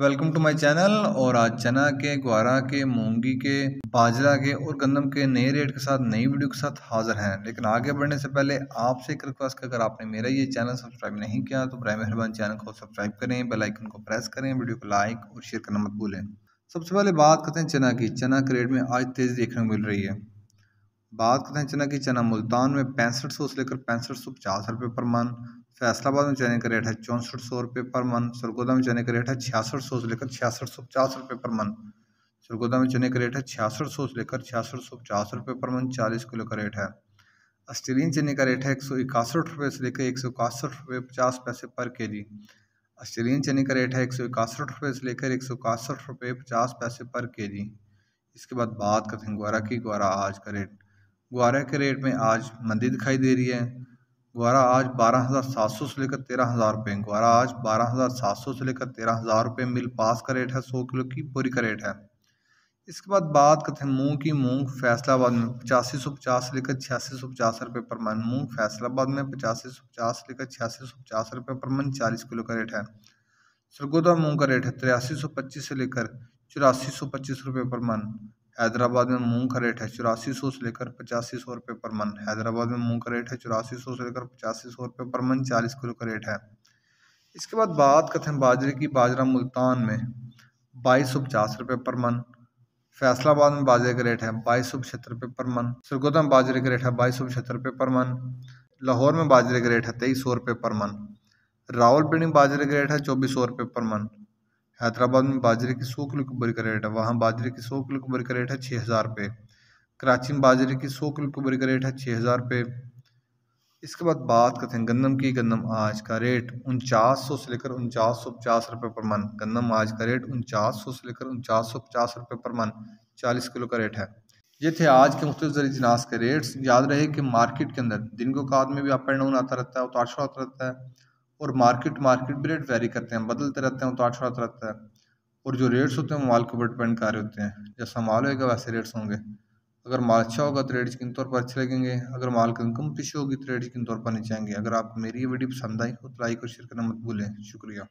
Welcome to my channel. और आज चना के, ग्वारा के, मूंगी के, बाजरा के और गंदम के नए रेट के साथ नई वीडियो के साथ हाजिर हैं। लेकिन आगे बढ़ने से पहले आपसे एक रिक्वेस्ट कि अगर आपने मेरा ये चैनल सब्सक्राइब नहीं किया तो बराए मेहरबान चैनल को सब्सक्राइब करें, बेल आइकन को प्रेस करें, वीडियो को लाइक और शेयर करना मत भूलें। सबसे पहले बात करते हैं चना की। चना के रेट में आज तेज़ी देखने को मिल रही है। बात करते हैं चना की। चना मुल्तान में 6500 से लेकर 6550 रुपये पर मन। फैसलाबाद में चने का रेट है 6400 रुपये पर मन। सरगोदा में चने का रेट है 6600 से लेकर 6650 रुपये पर मन। सरगोदा में चने का रेट है 6600 से लेकर 6650 रुपये पर मन। 40 किलो का रेट है। ऑस्ट्रेलियन चने का रेट है 161 रुपये से लेकर 161 रुपये 50 पैसे पर के जी। ऑस्ट्रेलियन चने का रेट है 161 रुपये से लेकर 161 रुपये 50 पैसे पर के जी। इसके बाद बात करते हैं ग्वारा की। ग्वारा आज का रेट, ग्वारा के रेट में आज मंदी दिखाई दे रही है। ग्वारा आज 12,700 से लेकर 13,000 रुपये। ग्वारा आज 12,700 से लेकर 13,000 रुपये मिल पास का रेट है। 100 किलो की बोरी का रेट है। इसके बाद बात करते हैं मूंग की। मूंग फैसलाबाद में 8550 से लेकर 8650 रुपये पर मन। मूंग फैसलाबाद में 8550 से लेकर 8650 रुपये पर मन। 40 किलो का रेट है। सरगोदा मूंग का रेट है 8325 से लेकर 8425 रुपये पर मन। हैदराबाद में मूंग का रेट है 8400 से लेकर 8500 रुपये पर मन। हैदराबाद में मूंग का रेट है 8400 से लेकर 8500 रुपये पर मन। 40 किलो का रेट है। इसके बाद बात करते हैं बाजरे की। बाजरा मुल्तान में 2250 रुपये पर मन। फैसलाबाद में बाजरे का रेट है 2275 रुपये पर मन। सरगोदा में बाजरे का रेट है 2275 रुपये पर मन। लाहौर में बाजरे का रेट है 2300 रुपये पर मन। रावलपिंडी में बाजरे का रेट है 2400 रुपये पर मन। हैदराबाद में बाजरे की 100 किलो की बोरी का रेट है, वहाँ बाजरे की 100 किलो की बोरी का रेट है 6000 रुपये। कराची में बाजरे की 100 किलो की बोरी का रेट है 6000 रुपये। इसके बाद बात करते हैं गंदम की। गंदम आज का रेट 4900 से लेकर 4950 रुपये पर मन। गंदम आज का रेट 4900 से लेकर 4950 रुपये पर मन। 40 किलो का रेट है। ये थे आज के मुख्तलिफ ज़रिए जिनास के रेट्स। याद रहे कि मार्केट के अंदर दिन के औकात में भी अप एंड डाउन आता रहता है, उतार चढ़ाव आता रहता है। और मार्केट भी रेट वेरी करते हैं, बदलते रहते हैं, उतार चढ़ाव रहता है। और जो रेट्स होते हैं वो माल के ऊपर डिपेंड कर रहे होते हैं। जैसा माल होगा वैसे रेट्स होंगे। अगर माल अच्छा होगा तो रेट यकीनी तौर पर अच्छे लगेंगे। अगर माल की इनकम पीछे होगी तो रेट यकीनी तौर पर नीचे आएंगे। अगर आपको मेरी ये वीडियो पसंद आई हो तो लाइक और शेयर करना मत भूलें। शुक्रिया।